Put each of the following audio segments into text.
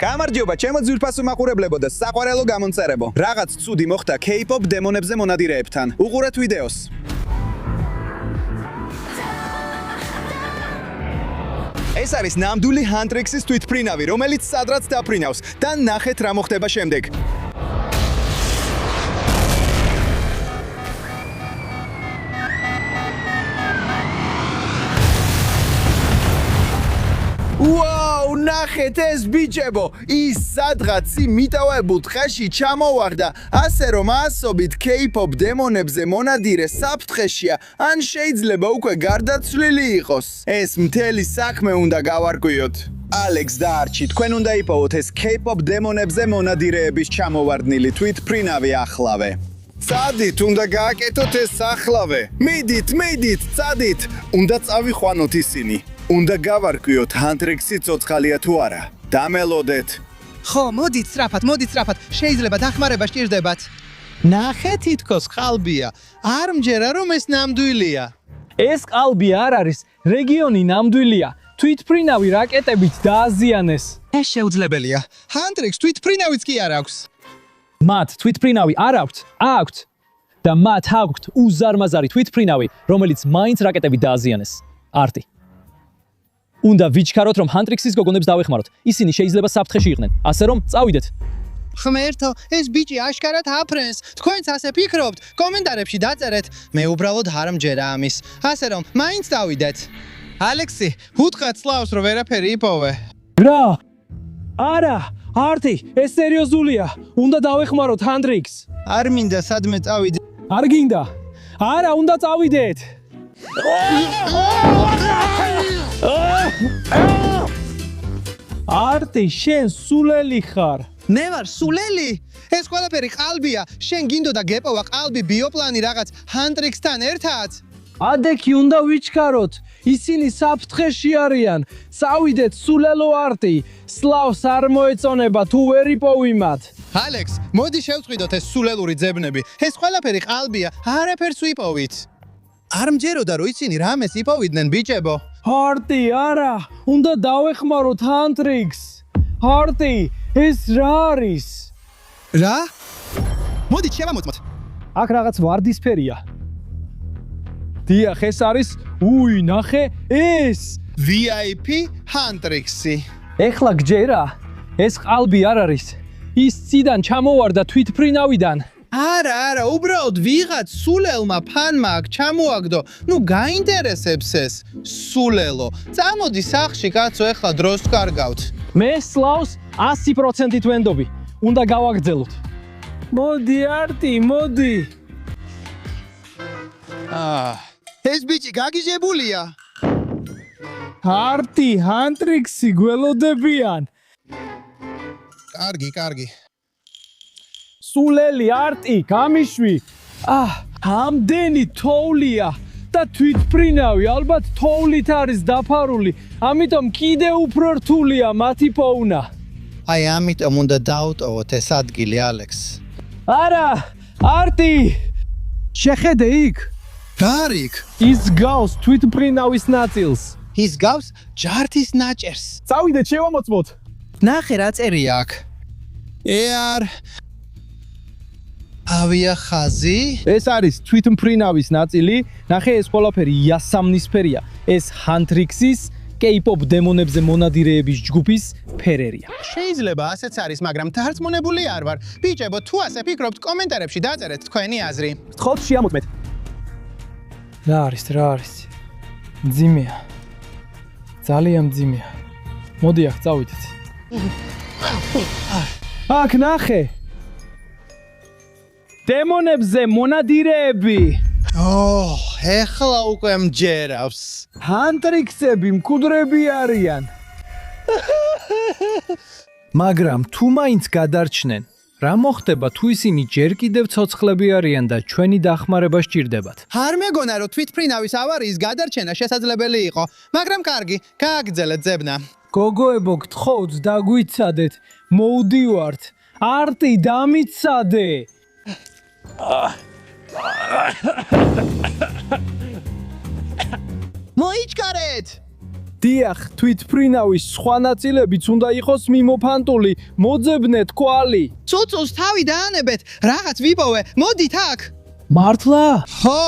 გამარჯობა, ჩემო ძვირფასო მაყურებლებო და საყვარელო გამონწერებო. Რაღაც ცუდი მოხდა K-pop დემონებზე მონადირეებთან. უყურეთ ვიდეოს. ეს არის ნამდვილი Huntrix-ის თვითფრინავი, რომელიც სადღაც დაფრინავს და ნახეთ რა მოხდება შემდეგ. Wow, ნახეთ ეს ბიჭებო, ის სადღაც იმიტავებულ ტყეში ჩამოვარდა, ასე რომ ასობით K-pop დემონებზე მონადირე საფრთხეშია, ან შეიძლება უკვე გარდაცვლილი იყოს. ეს მთელი საქმე უნდა გავარკვიოთ. ალექს და არჩი, თქვენ უნდა იპოვოთ ეს K-pop დემონებზე მონადირეების ჩამოვარდნილი თვითფრინავი ახლავე. წადით, უნდა გააკეთოთ ეს ახლავე. მიდით, წადით, უნდა წავიყვანოთ ისინი. უნდა გავარკვიოთ Huntrix-ი ცოცხალია თუ არა. დამელოდეთ. ხო, მოდით სწრაფად, შეიძლება დახმარება სჭირდებათ. ნახე თითქოს ყალბია. არ მჯერა რომ ეს ნამდვილია. ეს ყალბი არ არის, რეგიონი ნამდვილია. თვითფრინავი რაკეტებით დააზიანეს. ეს შეუძლებელია. Huntrix თვითფრინავიც კი არ აქვს. მათ თვითფრინავი არ აქვთ და მათ აქვთ უზარმაზარი თვითფრინავი, რომელიც მაინც რაკეტებით დააზიანეს. არტი. უნდა ვიჩქაროთ, რომ Huntrix-ის გოგონებს დავეხმაროთ. ისინი შეიძლება საფრთხეში იყვნენ, ასე რომ წავიდეთ. ხმერთო, ეს ბიჭი აშკარად აფრენს. თქვენც ასე ფიქრობთ? კომენტარებში დაწერეთ. მე უბრალოდ არ მჯერა ამის. ასე რომ, მაინც დავიდეთ. ალექსი, უთხრა წლავს, რომ ვერაფერი იპოვე. რა? არა, არტი, ეს სერიოზულია. უნდა დავეხმაროთ Huntrix. არ მინდა სადმე წავიდე. არ გინდა? არა, უნდა წავიდეთ. არტი, შენ სულელი ხარ. მე ვარ სულელი? ეს ყველაფერი ყალბია. შენ გინდოდა გეპოვა ყალბი ბიოპლანი რაღაც Huntrix-თან ერთად? ადექი უნდა ვიჩქაროთ. ისინი საფრთხეში არიან. წავიდეთ, სულელო არტი. სლავს არ მოეწონება თუ ვერ იპოვიმათ. ალექს, მოდი შევწყვიდოთ ეს სულელური ძებნები. ეს ყველაფერი ყალბია. არაფერს ვიპოვით. არ მჯეროდა რომ ისინი რამეს იპოვიდნენ ბიჭებო. არტი, არა, უნდა დავეხმაროთ Huntrix. არტი, ეს რა არის? რა? მოდით შევამოწმოთ. აქ რაღაც ვარდისფერია. დიახ, ეს არის, ნახე, ეს VIP Huntrix-ი. ეხლა გჯერა, ეს ყალბი არ არის. ის ციდან ჩამოვარდა თვითფრინავიდან. არა, უბრალოდ ვიღაც სულელმა ფანმა აქ ჩამოაგდო. ნუ გაინტერესებს ეს სულელო. წამოდი სახში კაცო, ეხლა დროს ვკარგავთ. მე სლავს 100%-ით ვენდობი. უნდა გავაგრძელოთ. მოდი არტი, მოდი. ეს ბიჭი გაგიჟებულია. არტი, Huntrix-ი გველოდებიან. კარგი. სულელი არტი, გამიშვი. ამდენი თოვლია და თვითფრინავი ალბათ თოვლით არის დაფარული. ამიტომ კიდე უფრო რთულია მათი პოვნა. აი ამიტომ უნდა დაუტოვოთ ეს ადგილი, ალექს. არა, არტი. შეხედე იქ. რა არის იქ? ის გავს თვითფრინავის ნაწილს. ის გავს ჯართის ნაჭერს. წავიდეთ, შევამოწმოთ. ნახე რა წერია აქ. არ ავია ხაზი. ეს არის თვითმფრინავის ნაწილი. ნახე, ეს ყველაფერი იასამნისფერია. ეს Huntrix-ის K-pop დემონებზე მონადირეების ჯგუფის ფერერია. შეიძლება ასეც არის, მაგრამ თარწმუნებული არ ვარ. ბიჭებო, თუ ასე ფიქრობთ, კომენტარებში დაწერეთ თქვენი აზრი. გთხოვთ შეამოწმეთ. რა არის? მძიმეა. ძალიან მძიმეა. მოდი აქ წავიდეთ. აქ ნახე. დემონებზე მონადირეები. ეხლა უკვე მჯერავს. Huntrix-ები მკვდრები არიან. მაგრამ თუ მაინც გადარჩნენ, რა მოხდება თუ ისინი ჯერ კიდევ ცოცხლები არიან და ჩვენი დახმარება სჭირდებათ? არ მეგონა რომ თვითფრინავის ავარიის გადარჩენა შესაძლებელი იყო, მაგრამ კარგი, გააგრძელეთ ძებნა. გოგოებო, გთხოვთ დაგვიცადეთ. მოვდივართ. არტი, დამიცადე. მოიჩქარეთ! დიახ, თვითმფრინავის სხვა ნაწილებიც უნდა იყოს მიმოფანტული, მოძებნეთ კვალი. წუწულს თავი დაანებეთ, რაღაც ვიპოვე, მოდით აქ. მართლა? ხო.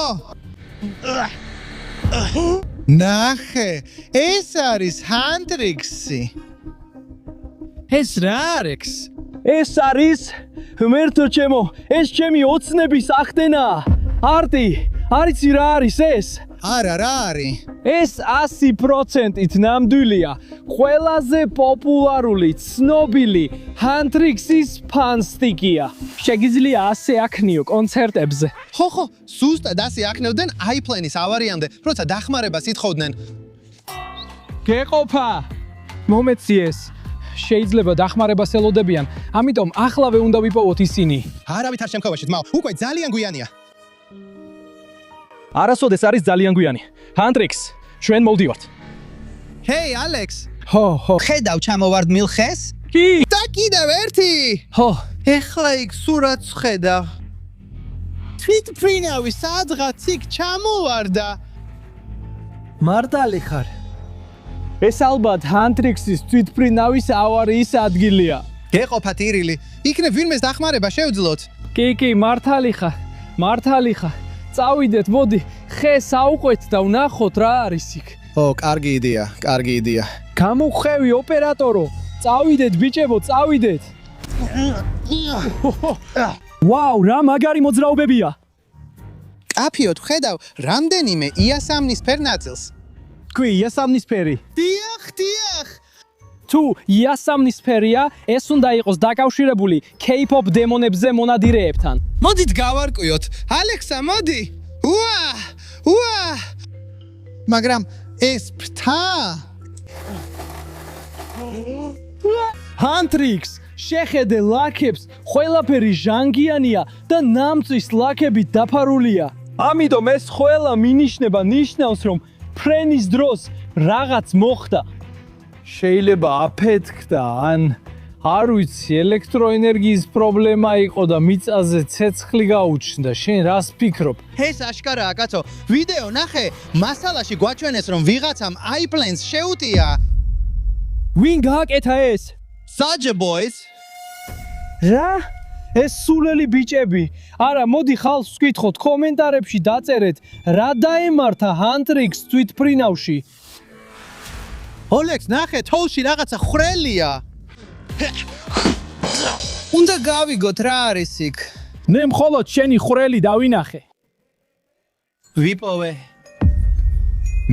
ნახე, ეს არის ჰანტრიქსი. ეს რა არის? ეს არის ღმერთო ჩემო, ეს ჩემი ოცნების ახდენაა. არტი, არიცი რა არის ეს? არა, რა არის? ეს 100%-ით ნამდვილია. ყველაზე პოპულარული, ცნობილი ჰანტრიქსის ფანსტიკია. შეგიძლია ასე აქნიო კონცერტებზე. ხო, ზუსტად ასე აქნევდნენ iPlane-ის ავარიამდე, როცა დახმარებას ითხოვდნენ. გეყოფა. მომეციეს. შეიძლება დახმარებას ელოდებიან, ამიტომ ახლავე უნდა ვიპოვოთ ისინი. არავით არ შემქოვაშეთ, მაო, უკვე ძალიან გვიანია. არასოდეს არის ძალიან გვიანი. ჰანტრიქს, ჩვენ მოვდივართ. ჰეი, ალექს. ხო. ხედავ ჩამოვარდ მილხეს? კი. და კიდევ ერთი. ხო. ეხლა იქ სურათს ხედავ. თვითმფრინავი სადღაც იქ ჩამოვარდა. მართალი ხარ. ეს ალბათ ჰანტრიქსის თვითმფრინავის ავარიის ადგილია. გეყოფა ტირილი, იქნებ ვინმეს დახმარება შევძლოთ. კი, მართალი ხარ. წავიდეთ, მოდი, ხეს აუყვეთ და ვნახოთ რა არის იქ. ო, კარგი იდეა. გამოვხევი ოპერატორო. წავიდეთ ბიჭებო, წავიდეთ. ვაუ, რა მაგარი მოძრაობებია. კაფიოთ, ხედავ, რამდენიმე იასამნისფერ ნაწილს. თქვი, იასამნისფერი. დიახ. თუ იასამნისფერია, ეს უნდა იყოს დაკავშირებული K-pop დემონებზე მონადირეებთან. მოდით გავარკვიოთ. ალექსა, მოდი. უა. მაგრამ ეს ფთა. ჰანტრიქს, შეხედე ლაქებს, ყველაფერი ჟანგიანია და ნამწვის ლაქებით დაფარულია. ამიტომ ეს ყველა მინიშნება ნიშნავს, რომ ფრენის დროს რაღაც მოხდა. შეიძლება აფეთქდა, ან არ ვიცი, ელექტროენერგიის პრობლემა იყო და მიწაზე ცეცხლი გაუჩნდა. შენ რას ფიქრობ? ეს აშკარაა, კაცო. ვიდეო ნახე, მასალაში გვაჩვენეს, რომ ვიღაცამ iPlane-ს შეუტია. ვინ გააკეთა ეს? Saja boys. რა? ეს სულელი ბიჭები. არა, მოდი ხალხს ვკითხოთ, კომენტარებში დაწერეთ, რა დაემართა ჰანტრიქს თვითმფრინავში. ოლექს, ნახე, თოვლში რაღაცა ხრელია. უნდა გავიგოთ რა არის იქ. მე მხოლოდ შენი ხრელი დავინახე. ვიპოვე.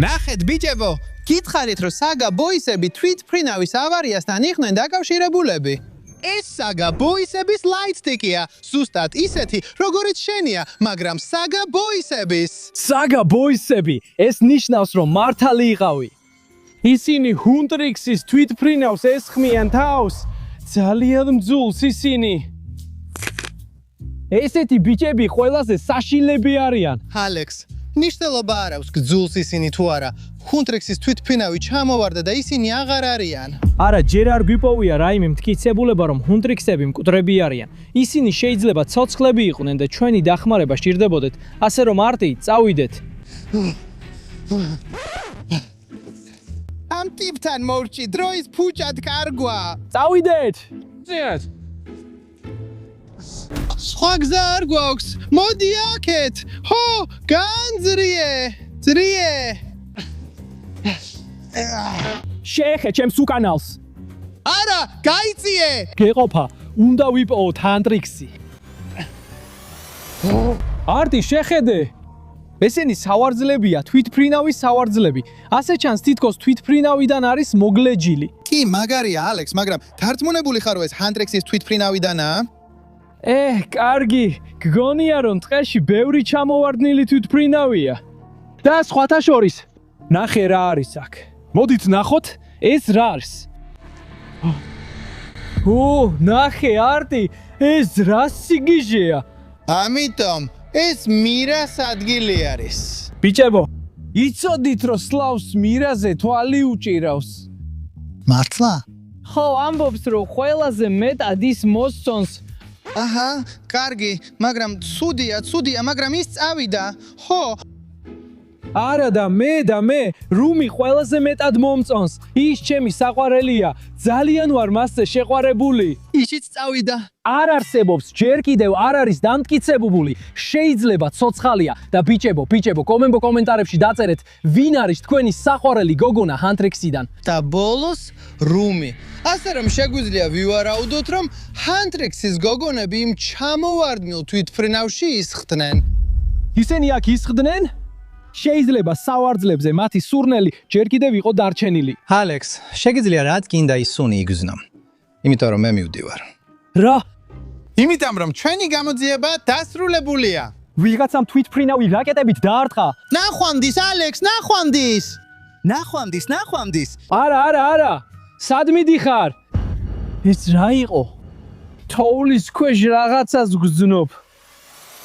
ნახეთ, ბიჭებო, გითხარით, რომ საგა ბოისები თვითმფრინავის ავარიასთან იყვნენ დაკავშირებულები. ეს საგა ბოისების ლაიტსტიკია, ზუსტად ისეთი, როგორიც შენია, მაგრამ საგა ბოისების. საგა ბოისები, ეს ნიშნავს, რომ მართალი იყავი. ისინი ჰუნტრიქსის თვითმფრინავს ესხმიან თავს. ძალიან მძულს ისინი. ესეთი ბიჭები ყველაზე საშინლები არიან. ალექს, ნიშნულობა არ აქვს გძულს ისინი თუ არა. ჰუნტრიქსის თვითმფრინავი ჩამოვარდა და ისინი აღარ არიან. არა, ჯერ არ გვიპოვია რაიმე მტკიცებულება, რომ ჰუნტრიქსები მკვდრები არიან. ისინი შეიძლება ცოცხლები იყვნენ და ჩვენი დახმარება სჭირდებოდეთ, ასე რომ არტი, წავიდეთ. ამ ტიპთან მორჩი, დროის ფუჭად კარგვა. წავიდეთ. სხვა გზა არ გვაქვს. მოდი აქეთ. ჰო, განძრიე. შეეხე ჩემს უკანალს. არა, გაიწიე. გეყოფა, უნდა ვიპოვოთ ჰანტრიქსი. არტი, შეხედე. ესენი სავარძლებია, თვითმფრინავის სავარძლები. ასე ჩანს, თითქოს თვითმფრინავიდან არის მოგლეჯილი. კი, მაგარია, ალექს, მაგრამ თარწმუნებული ხარო ეს ჰანტრიქსის თვითმფრინავიდანაა? კარგი, გგონია რომ ტყეში ბევრი ჩამოვარდნილი თვითმფრინავია. და სხვათა შორის, ნახე რა არის აქ. მოდით ნახოთ, ეს რა არის. ნახე არტი, ეს რა სიგიჟეა. ამიტომ ეს მირას ადგილი არის. ბიჭებო, იცოდით რომ სლავს მირაზე თვალი უჭირავს. მართლა? ხო, ამბობს რომ ყველაზე მეტად ის მოსწონს. აჰა, კარგი, მაგრამ ცუდია, მაგრამ ის წავიდა. ხო. არა და მე რუმი ყველაზე მეტად მომწონს. ის ჩემი საყვარელია. ძალიან ვარ მასზე შეყვარებული. ისიც წავიდა. არ არსებობს, ჯერ კიდევ არ არის დამტკიცებული. შეიძლება ცოცხალია და ბიჭებო, კომენტარებში დაწერეთ, ვინ არის თქვენი საყვარელი გოგონა Huntrix-იდან. და ბოლოს რუმი. ასე რომ შეგვიძლია ვივარაუდოთ, რომ Huntrix-ის გოგონები იმ ჩამოვარდნილ თვითმფრინავში ისხდნენ. ისინი აქ ისხდნენ? შეიძლება სავარძლებზე მათი სურნელი ჯერ კიდევ იყო დარჩენილი. ალექს, შეგიძლია რაც გინდა ისუნი იგზნო. იმიტომ რომ მე მივდივარ. რა? იმიტომ რომ ჩვენი გამოძიება დასრულებულია. ვიღაცამ თვითმფრინავი რაკეტებით დაარტყა. ნახვამდის, ალექს, ნახვამდის. ნახვამდის. არა. სად მიდიხარ? ეს რა იყო? თოვლის ქვეშ რაღაცას გძნობ.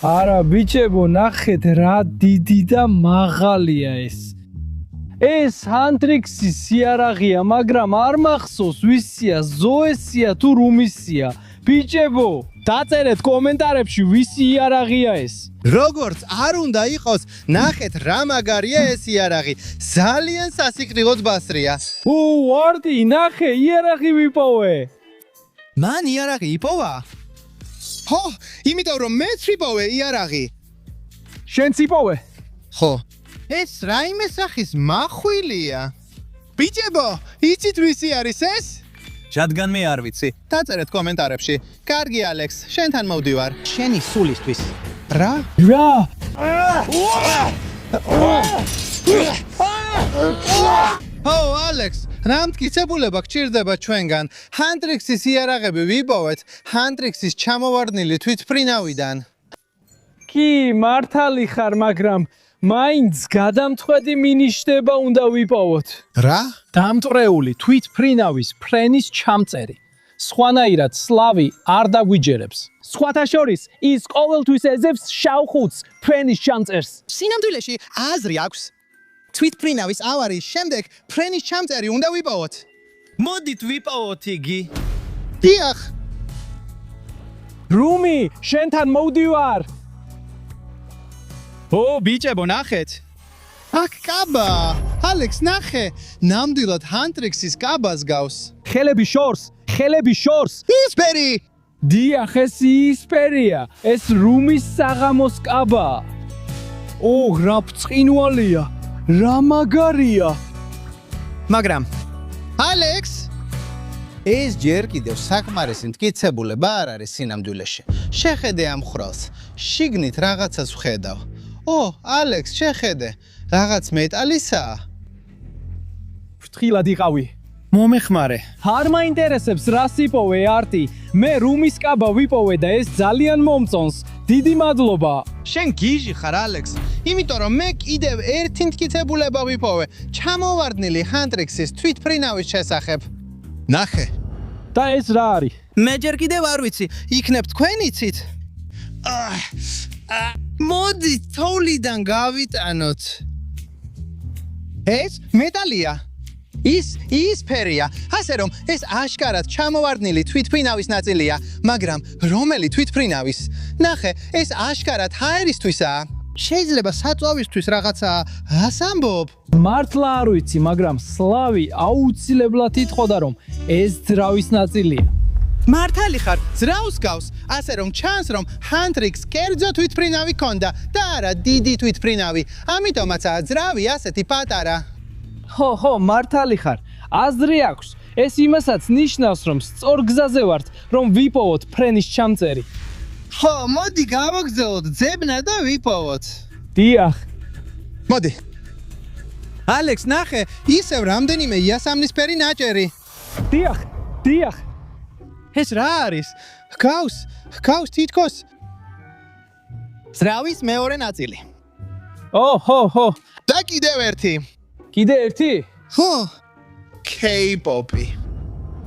არა, ბიჭებო, ნახეთ რა დიდი და მაღალია ეს. ეს Huntrix-ის იარაღია, მაგრამ არ მახსოვს ვისია, ზოესია თუ რუმისია. ბიჭებო, დაწერეთ კომენტარებში ვისი იარაღია ეს. როგორც არ უნდა იყოს, ნახეთ რა მაგარია ეს იარაღი. ძალიან სასიკრილოდ ბასრია. ვარდი, ნახე, იარაღი ვიპოვე. მან იარაღი იპოვა? ხო, იმიტომ რომ მეც ვიპოვე იარაღი. შენც იპოვე? ხო. ეს რაიმე სახის მახვილია. ბიჭებო, იცით ვისი არის ეს? რადგან მე არ ვიცი. დაწერეთ კომენტარებში. კარგი ალექს, შენთან მოვდივარ. შენი სულისთვის. რა? რა? ო, ალექს, რა მტკიცებულება გჭირდება ჩვენგან? Huntrix-ის იარაღები ვიპოვეთ Huntrix-ის ჩამოვარდნილი თვითმფრინავიდან. კი, მართალი ხარ, მაგრამ მაინც გადამწყვეტი მინიშნება უნდა ვიპოვოთ. რა? დამტვრეული თვითმფრინავის ფრენის ჩამწერი. სხვანაირად სლავი არ დაგვიჯერებს. სხვათა შორის ის ყოველთვის ეძებს შავ ხუთს ფრენის ჩამწერს. სინამდვილეში აზრი აქვს. თვითმფრინავის ავარიის შემდეგ ფრენის ჩამწერი უნდა ვიპოვოთ. მოდით ვიპოვოთ იგი. დიახ. რუმი, შენთან მოვდივარ. ო, ბიჭებო, ნახეთ. აქ კაბა. ალექს, ნახე. ნამდვილად Huntrix-ის კაბას გავს. ხელები შორს. ისპერი. დიახ, ეს ისპერია. ეს რუმის საღამოს კაბა. ო, რა ბრწყინვალეა. რა მაგარია. მაგრამ ალექს, ეს ჯერ კიდევ საკმარისი მტკიცებულება არ არის სინამდვილეში. შეხედე ამ ხრალს. შიგნით რაღაცას ვხედავ. ო, ალექს, შეხედე. რაღაც მეტალისაა. ფრთხილად იყავი. მომეხმარე. არ მაინტერესებს რას იპოვე არტი. მე რუმის კაბა ვიპოვე და ეს ძალიან მომწონს. დიდი მადლობა. შენ გიჟი ხარ, ალექს. იმიტომ რომ მე კიდევ ერთი მტკიცებულება ვიპოვე. ჩამოვარდნილი Huntrix-ის თვითმფრინავის შესახებ. ნახე. და ეს რა არის? მე ჯერ კიდევ არ ვიცი. იქნებ თქვენ იცით? მოდი თოვლიდან გავიტანოთ. ეს მეტალია. ის ფერია. ასე რომ ეს აშკარად ჩამოვარდნილი თვითმფრინავის ნაწილია, მაგრამ რომელი თვითმფრინავის? ნახე, ეს აშკარად ჰაერისთვისაა. შეიძლება საწვავისთვის რაღაცა ასამბობ. მართლა არ ვიცი, მაგრამ სლავი აუცილებლად იტყოდა, რომ ეს ძრავის ნაწილია. მართალი ხარ, ძრავს გავს, ასე რომ ჩანს, რომ Huntrix კერძო თვითმფრინავი ქონდა და არა დიდი თვითმფრინავი. ამიტომაცაა ძრავი ასეთი პატარა. ხო, მართალი ხარ. აზრი აქვს. ეს იმასაც ნიშნავს, რომ სწორ გზაზე ვართ, რომ ვიპოვოთ ფრენის ჩამწერი. ხო, მოდი გავაგზავნოთ ძებნა და ვიპოვოთ. დიახ. მოდი. ალექს, ნახე, ისევ რამდენიმე იასამნისფერი ნაჭერი. დიახ. ეს რა არის? ჰგავს თითქოს ძრავის მეორე ნაწილი. ხო. და კიდევ ერთი. კიდე ერთი? ხო. K-pop-ი.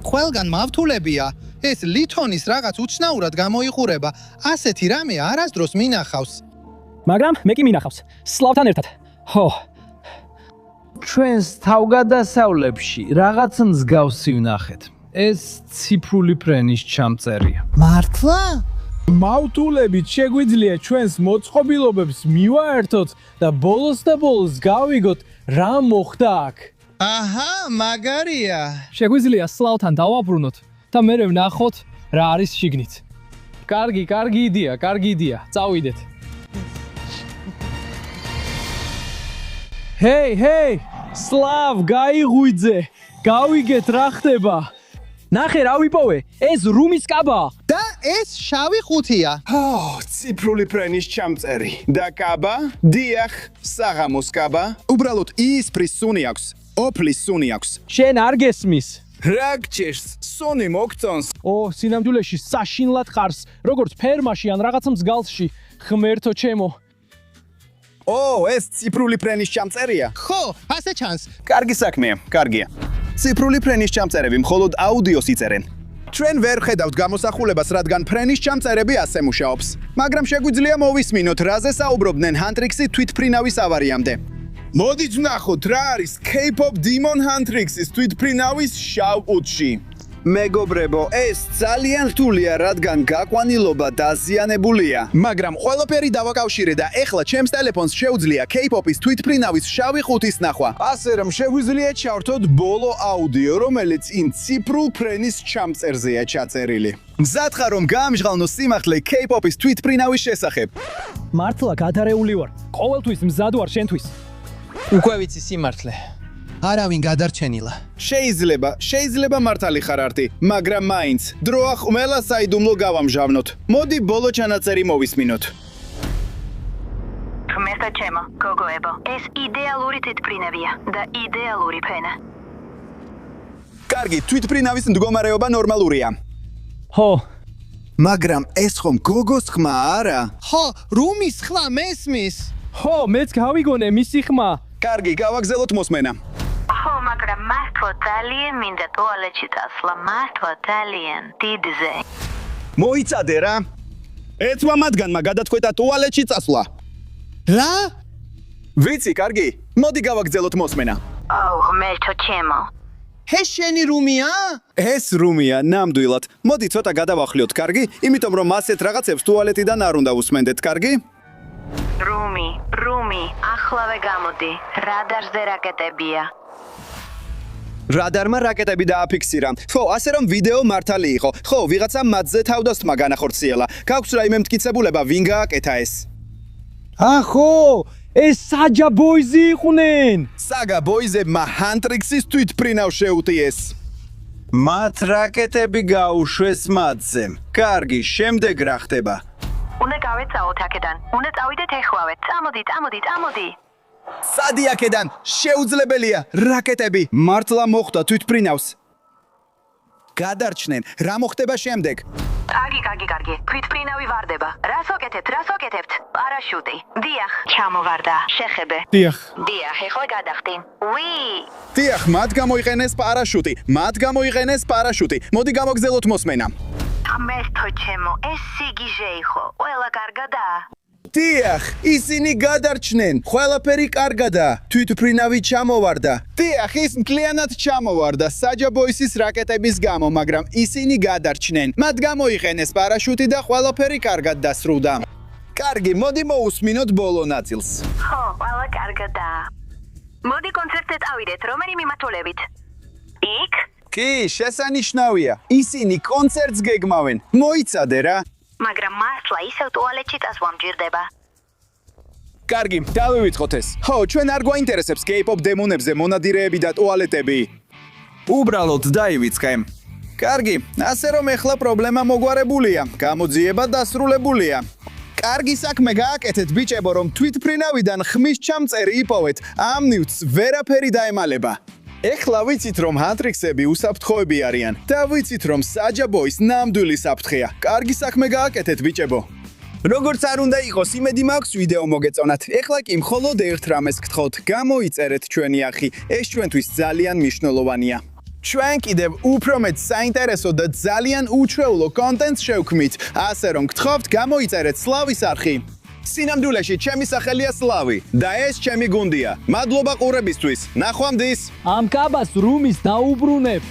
ყველგან მავთულებია. ეს ლითონის რაღაც უცნაურად გამოიყურება. ასეთი რამე არასდროს მინახავს. მაგრამ მე კი მინახავს. სლავთან ერთად. ხო. ჩვენს თავგადასავლებში რაღაც მსგავსი ვნახეთ. ეს ციფრული ფრენის ჩამწერია. მართლა? მავთულებით შეგვიძლია ჩვენს მოწყობილობებს მივაერთოთ და ბოლოს გავიგოთ რა მოხდა აქ. აჰა, მაგარია. შეგვიძლია სლავთან დავაბრუნოთ და მერე ვნახოთ რა არის შიგნით. კარგი იდეა, წავიდეთ. ჰეი, სლავ, გაიღვიძე, გავიგეთ რა ხდება. ნახე რა ვიპოვე, ეს რუმის კაბა. და ეს შავი ხუთია. ციფრული ფრენის ჩამწერი. და კაბა? დიახ, საღამოს კაბა. უბრალოდ ისფრის სუნი აქვს. ოფლის სუნი აქვს. შენ არ გესმის. რა გჭირს? სუნი მოგწონს. სინამდვილეში საშინლად ხარს, როგორც ფერმაში ან რაღაცა მსგავსში. ღმერთო ჩემო. ეს ციფრული ფრენის ჩამწერია? ხო, ასე ჩანს. კარგი საქმეა, კარგია. ციფრული ფრენის ჩამწერები მხოლოდ აუდიოს იწერენ. ჩვენ ვერ ხედავთ გამოსახულებას, რადგან ფრენის ჩამწერები ასე მუშაობს. მაგრამ შეგვიძლია მოვისმინოთ, რაზე საუბრობდნენ Huntrix-ი თვითფრინავის ავარიამდე. მოდით ვნახოთ, რა არის K-pop Demon Huntrix-ის თვითფრინავის შავ ყუთში. მეგობრებო, ეს ძალიან რთულია, რადგან გაყვანილობა დაზიანებულია. მაგრამ ყველაფერი დავაკავშირე და ეხლა ჩემს ტელეფონს შეუძლია K-pop-ის თვითფრინავის შავი ყუთის ნახვა. ასე რომ შეგვიძლია ჩავრთოთ ბოლო აუდიო, რომელიც იმ ციფრულ ფრენის ჩამწერზეა ჩაწერილი. მზად ხარ რომ გაამჟღავნო სიმართლე K-pop-ის თვითფრინავის შესახებ? მართლა გადარეული ვარ. ყოველთვის მზად ვარ შენთვის. უკვე ვიცი სიმართლე. არავინ გადარჩენილა. შეიძლება მართალი ხარ არტი, მაგრამ მაინც დრო ახმელა საიდუმლო გავამჟავნოთ. მოდი ბოლო ჩანაწერი მოვისმინოთ. ღმერთო ჩემო, გოგოებო, ეს იდეალური თვითფრინავია და იდეალური ფენა. კარგი, თვითფრინავის მდგომარეობა ნორმალურია. ხო, მაგრამ ეს ხომ გოგოს ხმა არა? ხო, რუმის ხმა მესმის. ხო, მეც გავიგონე მისი ხმა. კარგი, გავაგზავნოთ მოსმენა. ხო, მაგრამ მართლა ძალიან მინდა ტუალეტში წასვლა, მართლა ძალიან დიდზე. მოიცადე რა. ეცვა მათგანმა გადაწყვეტა ტუალეტში წასვლა. რა? ვიცი, კარგი. მოდი გავაგზავნოთ მოსმენა. ღმერთო ჩემო. ეს შენი რუმია? ეს რუმია, ნამდვილად. მოდი ცოტა გადავახლიოთ, კარგი? იმიტომ რომ ასეთ რაღაცებს ტუალეტიდან არ უნდა უსმენდეთ, კარგი? რუმი, ახლავე გამოდი. რადარზე რაკეტებია. რადარმა რაკეტები დააფიქსირა. ხო, ასე რომ ვიდეო მართალი იყო. ხო, ვიღაცა მათზე თავდასხმა განახორციელა. გაქვს რაიმე მტკიცებულება, ვინ გააკეთა ეს? ხო, ეს საჯა ბოიზი იყვნენ. საგა ბოიზებმა Huntrix-ის თვითფრინავს შეუტიეს. მათ რაკეტები გაუშვეს მათზე. კარგი, შემდეგ რა ხდება? უნდა გავეცაოთ აქედან. უნდა წავიდეთ ეხლავე. წამოდი. სადი აქედან, შეუძლებელია, რაკეტები მართლა მოხვდა თვითფრინავს. გადარჩნენ, რა მოხდება შემდეგ? კარგი. თვითფრინავი ვარდება. რას ვაკეთებთ? პარაშუტი. დიახ, ჩამოვარდა. შეხებე. დიახ. ეხლა გადახდი. დიახ, მათ გამოიყენეს პარაშუტი. მოდი გავაგზავნოთ მოსმენა. ღმერთო ჩემო, ეს სიგიჟე იყო. ყველა კარგადაა. დიახ, ისინი გადარჩნენ. ყველაფერი კარგადაა. თვითფრინავი ჩამოვარდა. დიახ, ის მთლიანად ჩამოვარდა საჯა ბოისის რაკეტების გამო, მაგრამ ისინი გადარჩნენ. მათ გამოიყენეს პარაშუტი და ყველაფერი კარგად დასრულდა. კარგი, მოდი მოусმინოთ ბოლო ნაწილს. ხო, ყველა კარგადაა. მოდი კონცერტზე წავიდეთ, რომელი მიმართულებით? იქ? კი, შესანიშნავია. ისინი კონცერტს გეგმავენ. მოიცადე რა. მაგრამ მართლა ისევ ტუალეტში წასვლა მჭირდება. კარგი, დავივიწყოთ ეს. ხო, ჩვენ არ გვაინტერესებს K-pop დემონებზე მონადირეები და ტუალეტები. უბრალოდ დაივიწყე. კარგი, ასე რომ ეხლა პრობლემა მოგვარებულია. გამოძიება დასრულებულია. კარგი საქმე გააკეთეთ, ბიჭებო, რომ თვითფრინავიდან ხმის ჩამწერი იპოვეთ. ამ ნივთს ვერაფერი დაემალება. ეხლა ვიცით რომ Huntrix-ები უსაფრთხოები არიან და ვიცით რომ საჯა ბოის ნამდვილი საფრთხეა. კარგი საქმე გააკეთეთ, ბიჭებო. როგორც არ უნდა იყოს, იმედი მაქვს ვიდეო მოგეწონათ. ეხლა კი მხოლოდ ერთ რამეს გთხოვთ, გამოიწერეთ ჩვენი არხი. ეს ჩვენთვის ძალიან მნიშვნელოვანია. ჩვენ კიდევ უფრო მეტ საინტერესო და ძალიან უჩვეულო კონტენტს შევქმნით. ასე რომ გთხოვთ, გამოიწერეთ სლავის არხი. სინამდვილეში ჩემი სახელია სლავი და ეს ჩემი გუნდია. მადლობა ყურებისთვის. ნახვამდის. ამ კაბას რუმის დაუბრუნებ.